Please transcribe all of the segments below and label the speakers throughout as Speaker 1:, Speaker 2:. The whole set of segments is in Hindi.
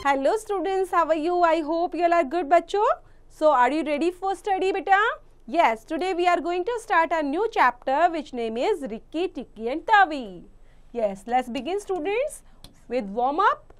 Speaker 1: Hello students, how are you? I hope you all are good बच्चों. So are you ready for study बेटा? Yes, today we are going to start a new chapter which name is Rikki, Tikki and Tavi. Yes, let's begin students with warm up.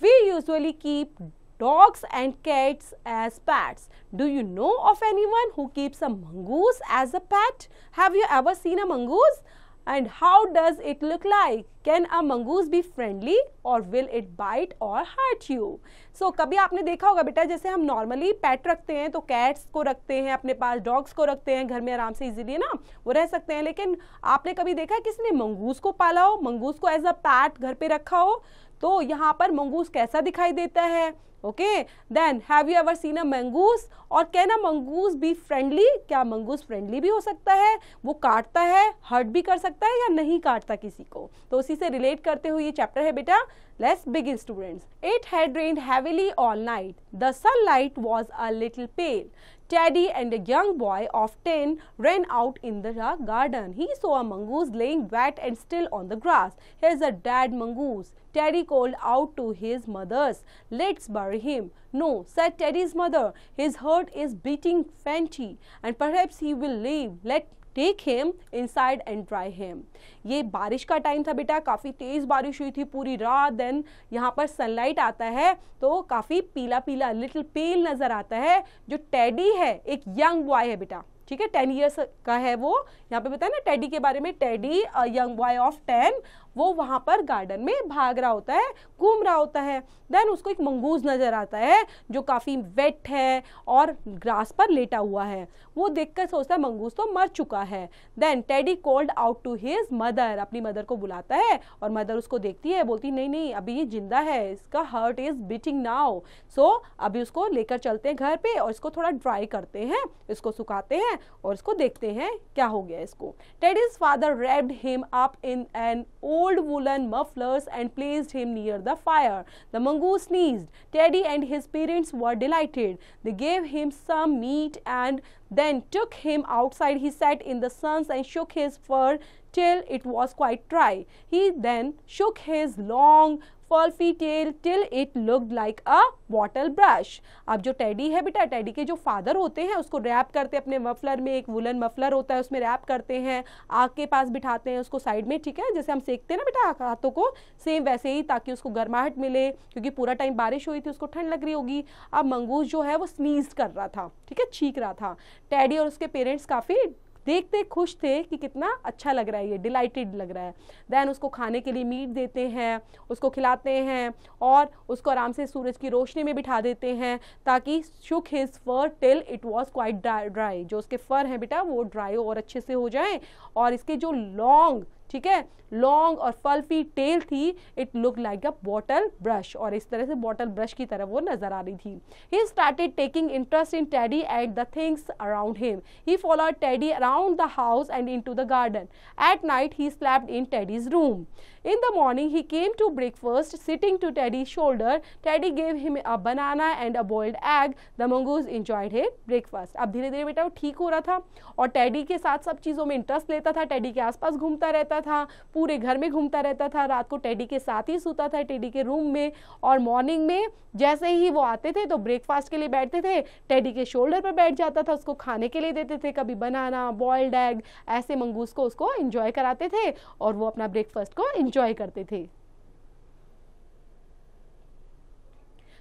Speaker 1: We usually keep dogs and cats as pets. Do you know of anyone who keeps a mongoose as a pet? Have you ever seen a mongoose? And how does it look like? Can a mongoose be friendly or will it bite or hurt you? So कभी आपने देखा होगा बेटा, जैसे हम नॉर्मली पेट रखते हैं तो कैट्स को रखते हैं अपने पास, डॉग्स को रखते हैं घर में आराम से इजीली ना वो रह सकते हैं, लेकिन आपने कभी देखा है किसी ने मंगूस को पाला हो, मंगूस को एज अ पैट घर पे रखा हो? तो यहाँ पर मंगूस कैसा दिखाई देता है? Okay, then have you ever seen a mongoose? और can a mongoose be friendly? क्या मंगूस फ्रेंडली भी हो सकता है? वो काटता है, हर्ट भी कर सकता है या नहीं काटता किसी को? तो उसी से रिलेट करते हुए ये चैप्टर है बेटा. Let's begin students. It had rained heavily all night. The sunlight was a little pale. Teddy and a young boy of 10 ran out in the garden. He saw a mongoose laying wet and still on the grass. Here's a dead mongoose. Teddy called out to his mothers. Let's bury him. No, said Teddy's mother. His heart is beating faintly and perhaps he will live. Let's take him inside and dry him. ये बारिश का टाइम था बेटा, काफ़ी तेज़ बारिश हुई थी पूरी रात. देन यहाँ पर सनलाइट आता है तो काफ़ी पीला पीला लिटिल पेल नज़र आता है. जो टेडी है एक यंग बॉय है बेटा, ठीक है, 10 ईयर्स का है वो. यहाँ पे बताया ना टेडी के बारे में, टेडी यंग बॉय ऑफ 10, वो वहाँ पर गार्डन में भाग रहा होता है, घूम रहा होता है. देन उसको एक मंगूस नज़र आता है जो काफ़ी वेट है और ग्रास पर लेटा हुआ है. वो देखकर सोचता है मंगूस तो मर चुका है. Then Teddy called out to his mother, अपनी मदर को बुलाता है और मदर उसको देखती है, बोलती नहीं नहीं अभी ये जिंदा है, इसका हार्ट इज बीटिंग नाउ. सो अभी उसको लेकर चलते हैं घर पे और इसको थोड़ा ड्राई करते हैं, इसको सुखाते हैं और इसको देखते हैं क्या हो गया इसको. Teddies father wrapped him up in an old woolen mufflers and placed him near the fire. The mongoose sneezed. Teddy and his parents were delighted. They gave him some meat and then took him outside. He sat in the sun and shook his fur till it was quite dry. He then shook his long fluffy tail till it looked like a bottle brush. अब जो टेडी है बेटा, टेडी के जो फादर होते हैं उसको रैप करते हैं अपने मफलर में, एक वुलन मफलर होता है उसमें रैप करते हैं, आग के पास बिठाते हैं उसको साइड में, ठीक है, जैसे हम सेकते हैं ना बेटा हाथों को, सेम वैसे ही, ताकि उसको गर्माहट मिले, क्योंकि पूरा टाइम बारिश हुई थी उसको ठंड लग रही होगी. अब मंगूस जो है वो स्नीज कर रहा था, ठीक है, छींक रहा था. टेडी और उसके पेरेंट्स काफ़ी देखते खुश थे कि कितना अच्छा लग रहा है, ये डिलाइटेड लग रहा है. देन उसको खाने के लिए मीट देते हैं, उसको खिलाते हैं और उसको आराम से सूरज की रोशनी में बिठा देते हैं ताकि shook his fur till it was quite dry. जो उसके फर हैं बेटा वो ड्राई और अच्छे से हो जाएं. और इसके जो लॉन्ग, ठीक है, लॉन्ग और फल्फी टेल थी, it look like a bottle brush, और इस तरह से बॉटल ब्रश की तरह वो नजर आ रही थी. He started taking interest in teddy and the things around him. He followed teddy around the house and into the garden. At night he slept in teddies room. In the morning he came to breakfast, sitting to Teddy's shoulder. Teddy gave him a banana and a boiled egg. The mongoose enjoyed his breakfast. अब धीरे धीरे बेटा वो ठीक हो रहा था और टेडी के साथ सब चीज़ों में इंटरेस्ट लेता था, टेडी के आसपास घूमता रहता था, पूरे घर में घूमता रहता था, रात को टेडी के साथ ही सोता था टेडी के रूम में. और मॉर्निंग में जैसे ही वो आते थे तो ब्रेकफास्ट के लिए बैठते थे, टेडी के शोल्डर पर बैठ जाता था, उसको खाने के लिए देते थे, कभी बनाना, बॉइल्ड एग, ऐसे मंगूस को उसको एंजॉय कराते थे और वो अपना ब्रेकफास्ट को एंजॉय करते थे.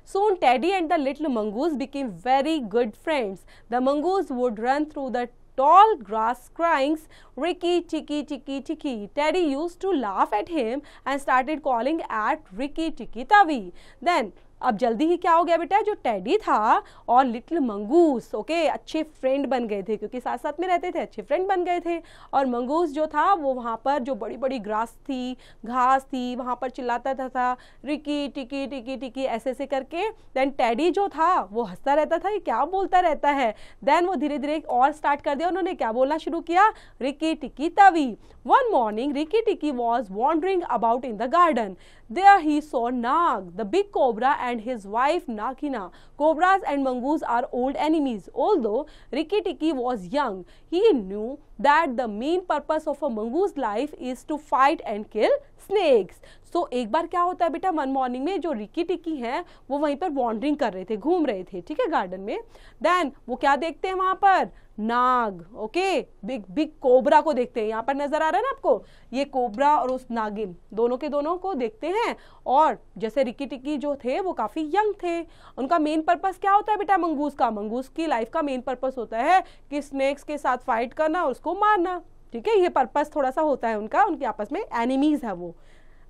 Speaker 1: Soon Teddy and the little mongoose became very good friends. The mongoose would run through the tall grass crying, Rikki, Tikki, Tikki, Tikki. Teddy used to laugh at him and started calling at Rikki, Tikki, Tavi. Then अब जल्दी ही क्या हो गया बेटा, जो टेडी था और लिटिल मंगूस अच्छे फ्रेंड बन गए थे, क्योंकि साथ साथ में रहते थे, अच्छे फ्रेंड बन गए थे. और मंगूस जो था वो वहाँ पर जो बड़ी बड़ी ग्रास थी, घास थी, वहाँ पर चिल्लाता था रिकी टिकी टिकी टिकी ऐसे ऐसे करके. देन टेडी जो था वो हंसता रहता था, ये क्या बोलता रहता है. देन वो धीरे धीरे और स्टार्ट कर दिया, उन्होंने क्या बोलना शुरू किया, रिकी टिकी Tawi. One morning, Rikki Tikki was wandering about in the garden. There he saw Nag, the big cobra, and his wife Nagina. Cobras and mongoose are old enemies. Although Rikki Tikki was young, he knew that the main purpose of a mongoose life is to fight and kill snakes. So एक बार क्या होता है बेटा, वन मॉर्निंग में जो रिक्की टिक्की हैं वो वहीं पर वॉन्डरिंग कर रहे थे, घूम रहे थे, ठीक है, गार्डन में. देन वो क्या देखते हैं वहां पर, नाग. ओके, बिग बिग कोबरा को देखते हैं. यहाँ पर नजर आ रहा है ना आपको, ये कोबरा और उस नागिन दोनों के दोनों को देखते हैं. और जैसे रिक्की टिक्की जो थे वो काफी यंग थे. उनका मेन पर्पस क्या होता है बेटा मंगूस का, मंगूस की लाइफ का मेन पर्पस होता है कि स्नेक्स के साथ फाइट करना और उसको मारना. ठीक है, ये पर्पस थोड़ा सा होता है उनका, उनके आपस में एनिमीज है वो.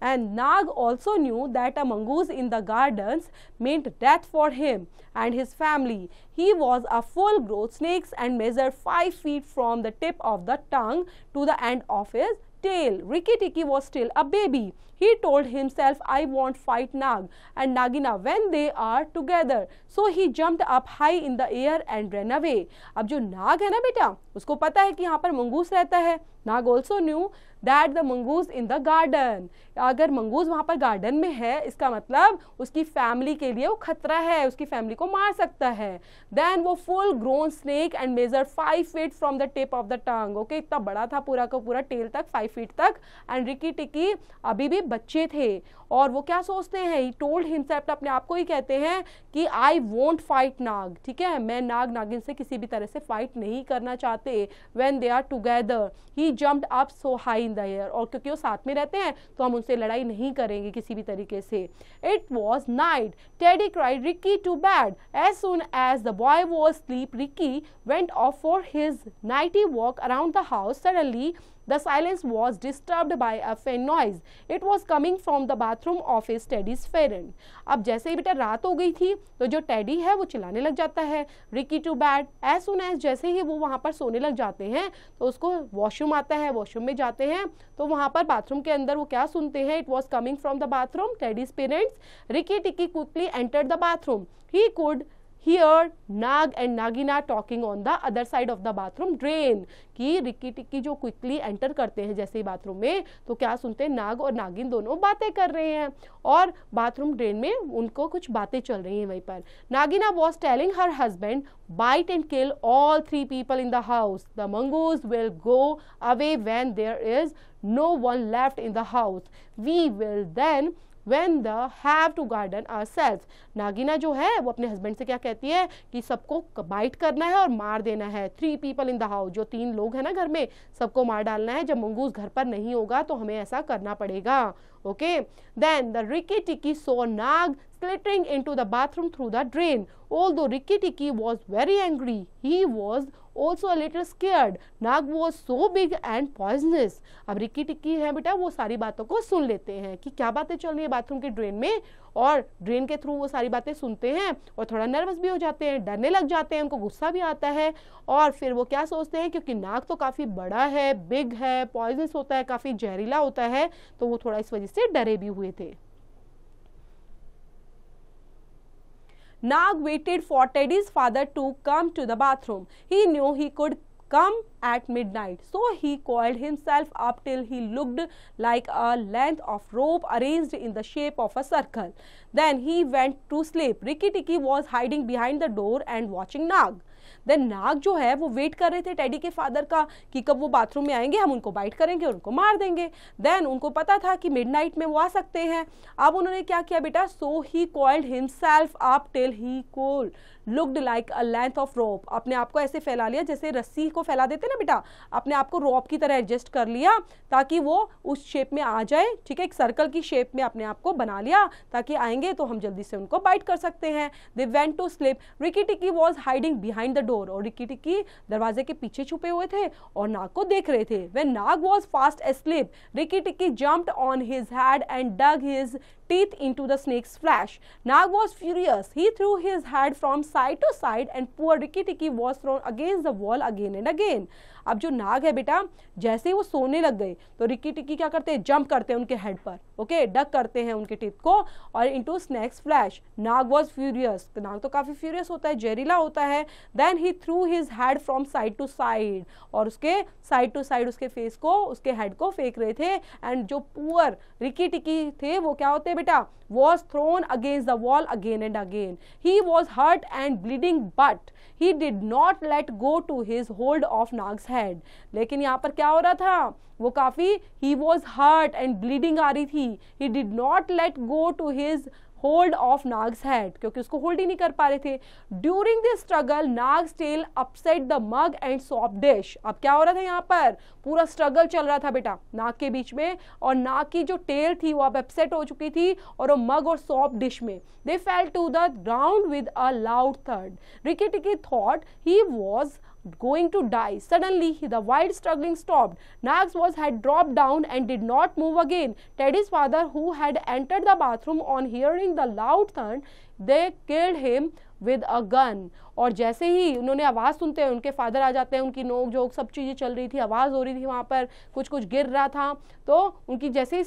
Speaker 1: And Nag also knew that a mongoose in the gardens meant death for him and his family. He was a full-grown snake and measured 5 feet from the tip of the tongue to the end of his tail. Rikki Tikki was still a baby. He told himself, I won't fight Nag and Nagina when they are together. So he jumped up high in the air and ran away. अब जो नाग है ना बेटा, उसको पता है कि यहाँ पर मंगूस रहता है. Nag also knew that the mongoose in the garden. अगर मंगूस वहाँ पर गार्डन में है, इसका मतलब उसकी फैमिली के लिए वो खतरा है, उसकी फैमिली को मार सकता है. Then वो full grown snake and measured 5 feet from the tip of the tongue. Okay, इतना बड़ा था पूरा का पूरा, टेल तक 5 फीट तक. एंड रिक्की टिक्की अभी भी बच्चे थे और वो क्या सोचते हैं, ही टोल्ड हिमसेल्फ, अपने आप को ही कहते हैं कि आई वोंट फाइट नाग. ठीक है, मैं नाग नागिन से किसी भी तरह से फाइट नहीं करना चाहते. When they are together he jumped up so high in the air. और क्योंकि वो साथ में रहते हैं तो हम उनसे लड़ाई नहीं करेंगे किसी भी तरीके से. It was night. Teddy carried Rikki to bed. As soon as the boy was sleep, Rikki went off for his nightly walk around the house. Suddenly the silence was disturbed by a faint noise. It was coming from the bathroom of his Teddy's parent. अब जैसे ही बेटा रात हो गई थी तो जो टेडी है वो चिल्लाने लग जाता है, Rikki to bed. As soon as, जैसे ही वो वहाँ पर सोने लग जाते हैं तो उसको वॉशरूम आता है, वॉशरूम में जाते हैं तो वहाँ पर बाथरूम के अंदर वो क्या सुनते हैं, it was coming from the bathroom, Teddy's parents. Rikki Tikki quickly entered the bathroom. He could Here Nag and Nagina talking on the other side of the bathroom drain. कि रिक्की टिक्की जो क्विकली एंटर करते हैं जैसे ही बाथरूम में तो क्या सुनते हैं, नाग और नागिन दोनों बातें कर रहे हैं और बाथरूम ड्रेन में उनको कुछ बातें चल रही हैं वहीं पर. नागिना was telling her husband, bite and kill all 3 people in the house. The mongoose will go away when there is no one left in the house. We will then when the have to garden ourselves. नागिना जो है वो अपने हस्बैंड से क्या कहती है कि सबको बाइट करना है और मार देना है. 3 people in the house, जो 3 लोग हैं ना घर में, सबको मार डालना है. जब मंगूस घर पर नहीं होगा तो हमें ऐसा करना पड़ेगा. Okay, then the Rikki Tikki saw Nag slittering into the bathroom through the drain. Although Rikki Tikki was very angry, he was also a little scared. Nag was so big and poisonous. अब रिक्की टिक्की है बेटा, वो सारी बातों को सुन लेते हैं कि क्या बातें चल रही है बाथरूम के ड्रेन में, और ड्रेन के थ्रू वो सारी बातें सुनते हैं और थोड़ा नर्वस भी हो जाते हैं, डरने लग जाते हैं, उनको गुस्सा भी आता है. और फिर वो क्या सोचते हैं, क्योंकि नाग तो काफ़ी बड़ा है, बिग है, पॉइजनस होता है, काफ़ी जहरीला होता है, तो वो थोड़ा इस वजह से डरे भी हुए थे. Nag waited for Teddy's father to come to the bathroom. He knew he could come at midnight, so he coiled himself up till he looked like a length of rope arranged in the shape of a circle. Then he went to sleep. Rikki Tikki was hiding behind the door and watching Nag. Then Nag जो है वो वेट कर रहे थे टेडी के फादर का कि कब वो बाथरूम में आएंगे, हम उनको बाइट करेंगे और उनको मार देंगे. देन उनको पता था कि मिडनाइट में वो आ सकते हैं. अब उन्होंने क्या किया बेटा, so he coiled himself up till he could looked like a length of rope. अपने आप को ऐसे फैला लिया जैसे रस्सी को फैला देते ना बेटा, अपने आप को रोप की तरह एडजस्ट कर लिया ताकि वो उस शेप में आ जाए. ठीक है, एक सर्कल की शेप में अपने आप को बना लिया ताकि आएंगे तो हम जल्दी से उनको बाइट कर सकते हैं. They went to sleep. Rikki Tikki was hiding behind the door. और रिक्की टिक्की दरवाजे के पीछे छुपे हुए थे और नाग को देख रहे थे. When Nag was fast asleep, Rikki Tikki jumped on his head and dug his teeth into the snake's flesh. Nag was furious. He threw his head from side to side and poor Rikki Tikki was thrown against the wall again and again. अब जो नाग है बेटा, जैसे ही वो सोने लग गए तो रिक्की टिक्की क्या करते हैं, जंप करते हैं उनके हेड पर, ओके, डक करते हैं उनके टीथ को और into snake's flesh. Nag was furious, Nag तो काफी फ्यूरियस होता है, जहरीला होता है। Then he threw his head from side to side, और उसके साइड टू साइड उसके फेस को, उसके हेड को फेंक रहे थे। एंड जो पुअर रिक्की टिक्की थे वो क्या होते हैं बेटा, was thrown against the wall again and again. He was hurt and bleeding, but he did not let go to his hold of Nag's head. लेकिन यहाँ पर क्या हो रहा था, वो काफी he was hurt and bleeding आ रही थी. He did not let go to his hold of Nag's head, क्योंकि उसको होल्ड ही नहीं कर पा रहे थे। During this struggle Nag's tail upset the mug and soap dish. अब क्या हो रहा था, यहाँ पर पूरा स्ट्रगल चल रहा था बेटा नाग के बीच में, और नाग की जो टेल थी वो अब अपसेट हो चुकी थी और वो मग और सॉप डिश में। They fell to the ground with a loud थर्ड। Rikki Tikki thought he was going to die. Suddenly the wild struggling stopped. Nags had dropped down and did not move again. Teddy's father, who had entered the bathroom on hearing the loud thud, they killed him with a gun. और जैसे ही उन्होंने आवाज़ सुनते हैं उनके फादर आ जाते हैं, उनकी नोक जोक सब चीज़ें चल रही थी, आवाज़ हो रही थी वहाँ पर, कुछ कुछ गिर रहा था, तो उनकी जैसे ही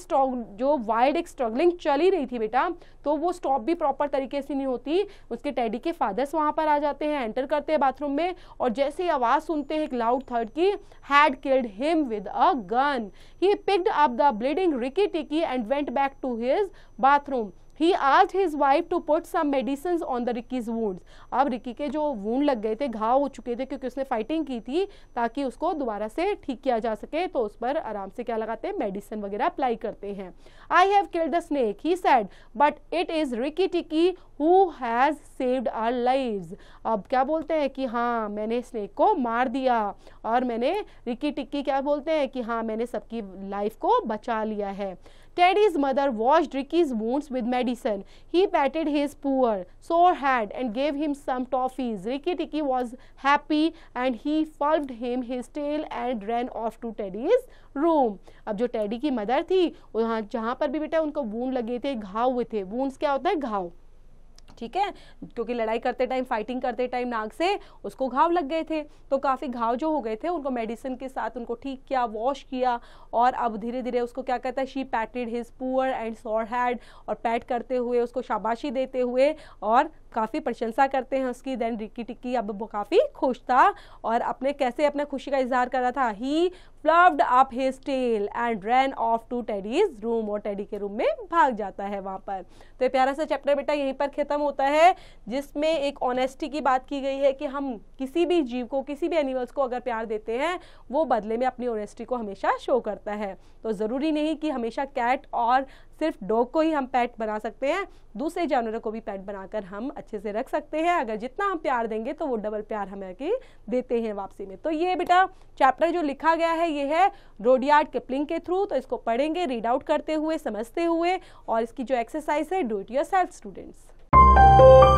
Speaker 1: जो वाइल्ड एक स्ट्रगलिंग चल ही रही थी बेटा, तो वो स्टॉप भी प्रॉपर तरीके से नहीं होती। उसके टैडी के फादर्स वहाँ पर आ जाते हैं, एंटर करते हैं बाथरूम में, और जैसे ही आवाज़ सुनते हैं एक लाउड थर्ड की, had killed him with a gun. He picked up the bleeding Rikki Tikki and went back to his bathroom. He asked his wife to put some medicines on the Ricky's wounds. अब रिक्की के जो वूंड लग गए थे, घाव हो चुके थे, क्योंकि उसने फाइटिंग की थी, ताकि उसको दोबारा से ठीक किया जा सके, तो उस पर आराम से क्या लगाते हैं, मेडिसिन वगैरह अप्लाई करते हैं। I have killed the snake, he said, but it is Ricky Tikki who has saved our lives. अब क्या बोलते हैं कि हाँ मैंने स्नेक को मार दिया, और मैंने रिक्की टिक्की क्या बोलते हैं कि हाँ मैंने सबकी लाइफ को बचा लिया है। Teddy's mother washed Ricky's wounds with medicine. He patted his poor, sore head and gave him some toffees. Ricky Tikki was happy and he fulved him his tail and ran off to Teddy's room. अब जो टेडी की मदर थी, वहाँ जहाँ पर भी बेटा उनको वूंड लगे थे, घाव हुए थे, वूंड्स क्या होता है, घाव, ठीक है, क्योंकि लड़ाई करते टाइम, फाइटिंग करते टाइम नाग से उसको घाव लग गए थे, तो काफ़ी घाव जो हो गए थे उनको मेडिसिन के साथ उनको ठीक किया, वॉश किया, और अब धीरे धीरे उसको क्या कहता है, शी पैटेड हिज पुअर एंड सोर हेड, और पैट करते हुए उसको शाबाशी देते हुए और काफ़ी प्रशंसा करते हैं उसकी। देन रिक्की टिक्की अब वो काफ़ी खुश था और अपने कैसे अपने खुशी का इजहार कर रहा था, he fluffed up his tail and ran off to Teddy's room, और टेडी के रूम में भाग जाता है वहाँ पर। तो ये प्यारा सा चैप्टर बेटा यहीं पर ख़त्म होता है, जिसमें एक ऑनेस्टी की बात की गई है कि हम किसी भी जीव को, किसी भी एनिमल्स को अगर प्यार देते हैं, वो बदले में अपनी ऑनेस्टी को हमेशा शो करता है। तो ज़रूरी नहीं कि हमेशा कैट और सिर्फ डॉग को ही हम पेट बना सकते हैं, दूसरे जानवरों को भी पेट बनाकर हम अच्छे से रख सकते हैं। अगर जितना हम प्यार देंगे तो वो डबल प्यार हमें देते हैं वापसी में। तो ये बेटा चैप्टर जो लिखा गया है ये है रुडयार्ड किपलिंग के थ्रू, तो इसको पढ़ेंगे रीड आउट करते हुए, समझते हुए, और इसकी जो एक्सरसाइज है डू इट योरसेल्फ स्टूडेंट्स।